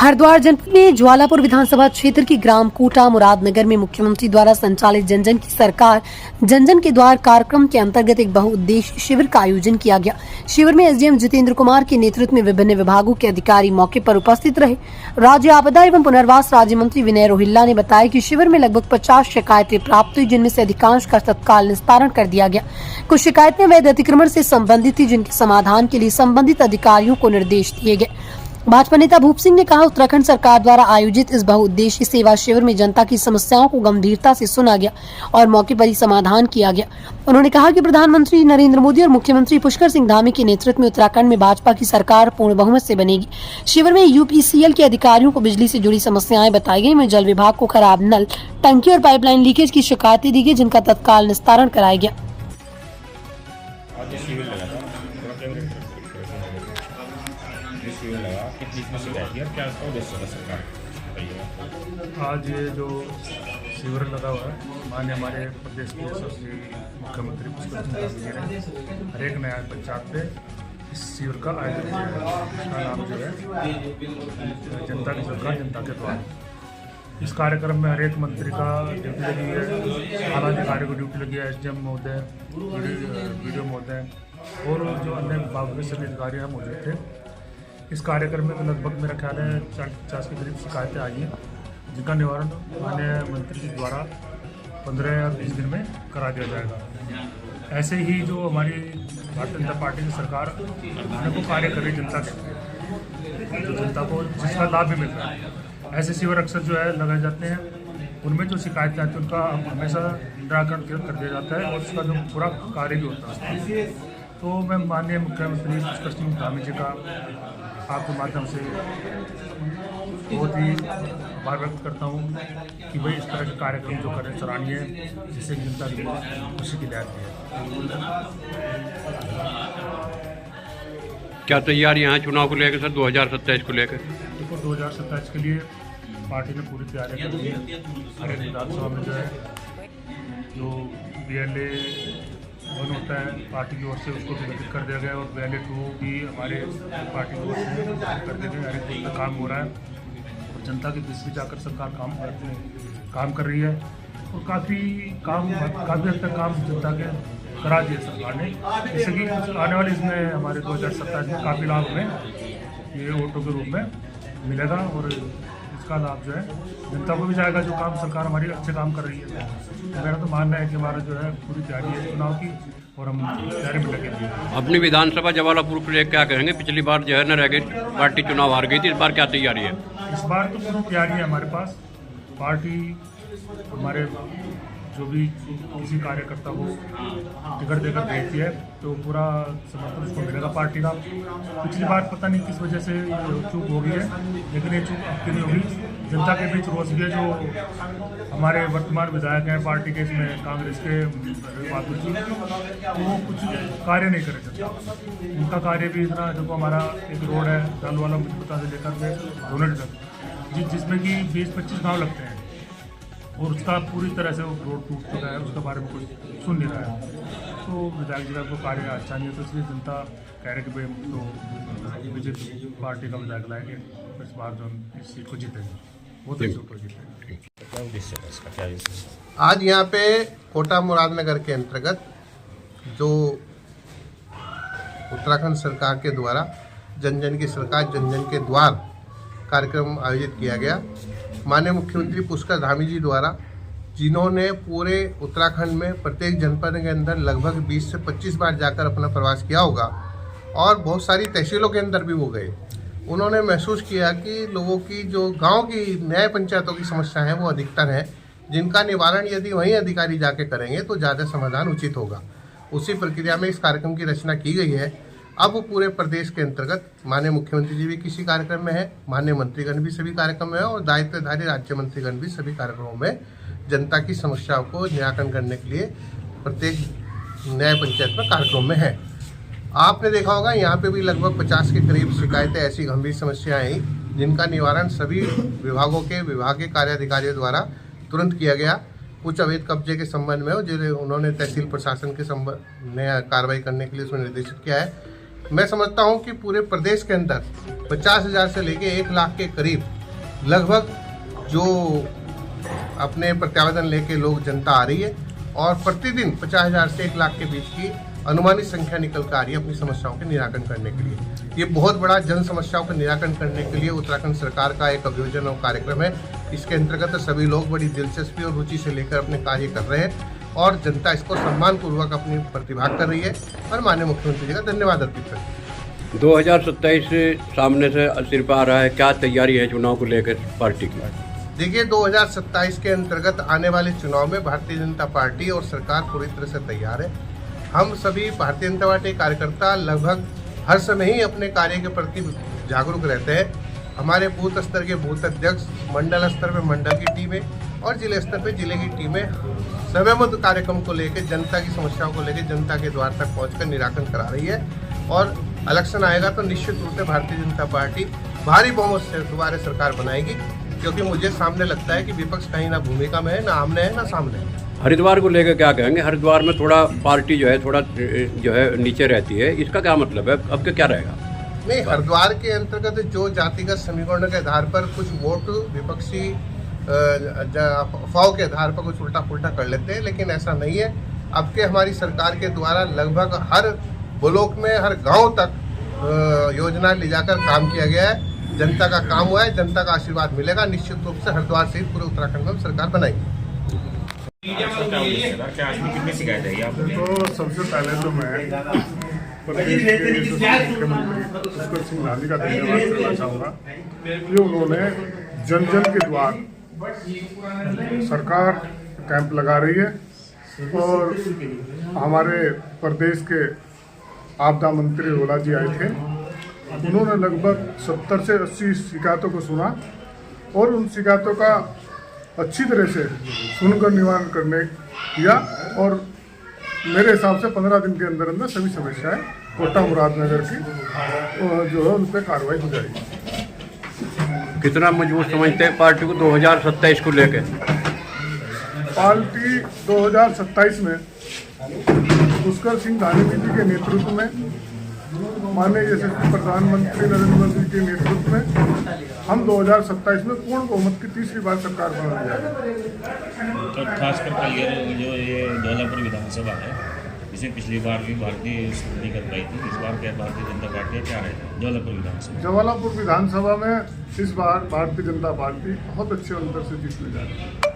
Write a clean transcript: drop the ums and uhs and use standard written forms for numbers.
हरिद्वार जनपद में ज्वालापुर विधानसभा क्षेत्र की ग्राम कोटा मुरादनगर में मुख्यमंत्री द्वारा संचालित जन जन की सरकार जन जन के द्वार कार्यक्रम के अंतर्गत एक बहुउद्देश्य शिविर का आयोजन किया गया। शिविर में एसडीएम जितेंद्र कुमार के नेतृत्व में विभिन्न विभागों के अधिकारी मौके पर उपस्थित रहे। राज्य आपदा एवं पुनर्वास राज्य मंत्री विनय रोहिल्ला ने बताया कि शिविर में लगभग 50 शिकायतें प्राप्त हुई, जिनमें से अधिकांश का तत्काल निस्तारण कर दिया गया। कुछ शिकायतें अवैध अतिक्रमण से संबंधित थी, जिनके समाधान के लिए संबंधित अधिकारियों को निर्देश दिए गए। भाजपा नेता भूप सिंह ने कहा, उत्तराखंड सरकार द्वारा आयोजित इस बहुउद्देशीय सेवा शिविर में जनता की समस्याओं को गंभीरता से सुना गया और मौके पर ही समाधान किया गया। उन्होंने कहा कि प्रधानमंत्री नरेंद्र मोदी और मुख्यमंत्री पुष्कर सिंह धामी के नेतृत्व में उत्तराखंड में भाजपा की सरकार पूर्ण बहुमत से बनेगी। शिविर में यूपीसीएल के अधिकारियों को बिजली से जुड़ी समस्याएं बताई गई। जल विभाग को खराब नल, टंकी और पाइपलाइन लीकेज की शिकायतें दी गई, जिनका तत्काल निस्तारण कराया गया। आज ये जो शिविर लगा हुआ है, माननीय हमारे प्रदेश के यशस्वी मुख्यमंत्री पुष्कर सिंह धामी जी ने हर एक नया पंचायत पे इस शिविर का आयोजन किया है। इसका नाम जो है जनता की सरकार जनता के द्वार। इस कार्यक्रम में हर एक मंत्री का ड्यूटी लगी है, आला अधिकारी को ड्यूटी लगी है, एसडीएम महोदय, वीडियो महोदय और जो अन्य विभागों के सभी अधिकारी हैं मौजूद थे। इस कार्यक्रम में तो लगभग मेरा ख्याल है 40-50 के करीब शिकायतें आई हैं, जिनका निवारण माननीय मंत्री जी द्वारा 15 या 20 दिन में करा दिया जाएगा। ऐसे ही जो हमारी भारतीय जनता पार्टी की सरकार अनेकों कार्य कर रही जनता के, जो जनता को जिसका लाभ भी मिल रहा है, ऐसे शिविर अक्सर जो है लगाए जाते हैं। उनमें जो शिकायतें आती हैं उनका हमेशा निराकरण कर दिया जाता है और उसका जो पूरा कार्य भी होता है। तो मैं माननीय मुख्यमंत्री पुष्कर सिंह धामी जी का आपके माध्यम से बहुत ही आभार व्यक्त करता हूँ कि भाई इस तरह के कार्यक्रम जो करें सराहनीय है, जिससे जनता की खुशी की लहर है। क्या तैयारी यहाँ चुनाव को लेकर सर 2027 को लेकर? देखो 2027 के लिए पार्टी ने पूरी तैयारी कर ली है। हर एक विधानसभा में जो है जो BLA 1 होता है पार्टी की ओर से, उसको विकसित कर दिया गया और BLA 2 भी हमारे पार्टी की ओर से कर दिया गया। हर एक बूथ पर काम हो रहा है और जनता के बीच में जाकर सरकार काम कर रही है और काफ़ी हद तक काम जनता के करा दिए सरकार ने, जिससे कि आने वाले इसमें हमारे 2027 में काफ़ी लाभ हमें ये वोटों के रूप में मिलेगा और इसका लाभ जो है जनता को भी जाएगा, जो काम सरकार हमारी अच्छे काम कर रही है। मेरा तो मानना है कि हमारा जो है पूरी तैयारी है चुनाव की और हम तैयारी में लगे हुए हैं। अपनी विधानसभा ज्वालापुर को लेकर क्या कहेंगे? पिछली बार जो है न रह गई, पार्टी चुनाव हार गई थी, इस बार क्या तैयारी है? इस बार तो पूरी तैयारी है हमारे पास। पार्टी हमारे जो भी किसी कार्यकर्ता को टिकट देकर भेजती है तो पूरा समर्थन उसको मिलेगा पार्टी का। पिछली बार पता नहीं किस वजह से चूक हो गई है, लेकिन ये चूक अब की नहीं होगी। जनता के बीच रोष भी है, जो हमारे वर्तमान विधायक हैं पार्टी के, इसमें कांग्रेस के बाबू जी, वो कुछ कार्य नहीं करे जनता। उनका कार्य भी इतना, देखो हमारा एक रोड है दलवाला मुझपता से लेकर के धोनेट तक, जिसमें कि 20-25 गाँव लगते हैं और उसका पूरी तरह से वो रोड टूट चुका है, उसके बारे में कोई सुन नहीं रहा है। तो विधायक जी का को कार्य अच्छा नहीं है, तो इसलिए जनता कह रहे कि भाई तो बीजेपी पार्टी का विधायक लाएंगे, तो इस बार जो इस सीट को जीतेंगे, बहुत अच्छी सीट को जीतेंगे। आज यहाँ पे कोटा मुरादनगर के अंतर्गत जो उत्तराखंड सरकार के द्वारा जन जन की सरकार जन जन के द्वार कार्यक्रम आयोजित किया गया। माननीय मुख्यमंत्री पुष्कर धामी जी द्वारा, जिन्होंने पूरे उत्तराखंड में प्रत्येक जनपद के अंदर लगभग 20 से 25 बार जाकर अपना प्रवास किया होगा और बहुत सारी तहसीलों के अंदर भी वो गए। उन्होंने महसूस किया कि लोगों की जो गांव की न्याय पंचायतों की समस्या है वो अधिकतर है, जिनका निवारण यदि वहीं अधिकारी जाके करेंगे तो ज़्यादा समाधान उचित होगा। उसी प्रक्रिया में इस कार्यक्रम की रचना की गई है। अब पूरे प्रदेश के अंतर्गत माननीय मुख्यमंत्री जी भी किसी कार्यक्रम में है, माननीय मंत्रीगण भी सभी कार्यक्रम में है और दायित्वधारी राज्य मंत्रीगण भी सभी कार्यक्रमों में जनता की समस्याओं को निराकरण करने के लिए प्रत्येक न्याय पंचायत में कार्यक्रम में है। आपने देखा होगा यहाँ पे भी लगभग 50 के करीब शिकायतें ऐसी गंभीर समस्याएं आई, जिनका निवारण सभी विभागों के विभागीय कार्याधिकारियों द्वारा तुरंत किया गया। कुछ अवैध कब्जे के संबंध में जिन्हें उन्होंने तहसील प्रशासन के संबंध में कार्रवाई करने के लिए उसमें निर्देशित किया है। मैं समझता हूं कि पूरे प्रदेश के अंदर 50,000 से लेके 1 लाख के करीब लगभग जो अपने प्रत्यावेदन लेके लोग जनता आ रही है और प्रतिदिन 50,000 से 1 लाख के बीच की अनुमानित संख्या निकल कर आ रही है अपनी समस्याओं के निराकरण करने के लिए। ये बहुत बड़ा जन समस्याओं का निराकरण करने के लिए उत्तराखंड सरकार का एक अभियोजन और कार्यक्रम है। इसके अंतर्गत सभी लोग बड़ी दिलचस्पी और रुचि से लेकर अपने कार्य कर रहे हैं और जनता इसको सम्मानपूर्वक अपनी प्रतिभाग कर रही है और माननीय मुख्यमंत्री जी का धन्यवाद अर्पित करती है। 2027 सामने से सिर पर आ रहा है, क्या तैयारी है चुनाव को लेकर पार्टी की? देखिए, 2027 के अंतर्गत आने वाले चुनाव में भारतीय जनता पार्टी और सरकार पूरी तरह से तैयार है। हम सभी भारतीय जनता पार्टी कार्यकर्ता लगभग हर समय ही अपने कार्य के प्रति जागरूक रहते हैं। हमारे बूथ स्तर के बूथ अध्यक्ष, मंडल स्तर पे मंडल की टीमें और जिले स्तर पे जिले की टीमें समयबद्ध कार्यक्रम को लेकर जनता की समस्याओं को लेकर जनता के द्वार तक पहुंचकर निराकरण करा रही है और इलेक्शन आएगा तो निश्चित रूप से भारतीय जनता पार्टी भारी बहुमत से दोबारा सरकार बनाएगी, क्योंकि मुझे सामने लगता है कि विपक्ष कहीं ना भूमिका में है, ना आमने है, ना सामने है। हरिद्वार को लेकर क्या कहेंगे? हरिद्वार में थोड़ा पार्टी थोड़ा नीचे रहती है, इसका क्या मतलब है? अब क्या रहेगा? नहीं, हरिद्वार के अंतर्गत जो जातिगत समीकरण के आधार पर कुछ वोट विपक्षी अफवाहों के आधार पर कुछ उल्टा पुल्टा कर लेते हैं, लेकिन ऐसा नहीं है। अब के हमारी सरकार के द्वारा लगभग हर ब्लॉक में, हर गांव तक योजना ले जाकर काम किया गया है। जनता का काम हुआ है, जनता का आशीर्वाद मिलेगा। निश्चित रूप से हरिद्वार सहित पूरे उत्तराखंड में सरकार बनाएगी। कितनी शिकायत है आपको? तो सबसे पहले तो मैं प्रदेश के मुख्यमंत्री पुष्कर सिंह धामी का धन्यवाद करना चाहूँगा कि उन्होंने जन जन के द्वार सरकार कैंप लगा रही है और हमारे प्रदेश के आपदा मंत्री रोला जी आए थे। उन्होंने लगभग 70 से 80 शिकायतों को सुना और उन शिकायतों का अच्छी तरह से सुनकर निवारण करने किया और मेरे हिसाब से 15 दिन के अंदर अंदर सभी समस्याएं कोटा मुरादनगर की जो है उन पर कार्रवाई हो जाएगी। कितना मजबूत समझते हैं पार्टी को 2027 को लेकर? पार्टी 2027 में पुष्कर सिंह धामी जी के नेतृत्व में, माननीय यशस्वी प्रधानमंत्री नरेंद्र मोदी के नेतृत्व में हम 2027 में पूर्ण बहुमत की तीसरी बार सरकार बनाने जा रहे हैं। तो खासकर कल जो ये धौलापुर विधानसभा है, जिसे पिछली बार भी भारतीय नहीं कर पाई थी, इस बार क्या भारतीय जनता पार्टी क्या है धौलापुर विधानसभा? जवालापुर विधानसभा में इस बार भारतीय जनता पार्टी बहुत अच्छे अंतर से जीतने जा रही है।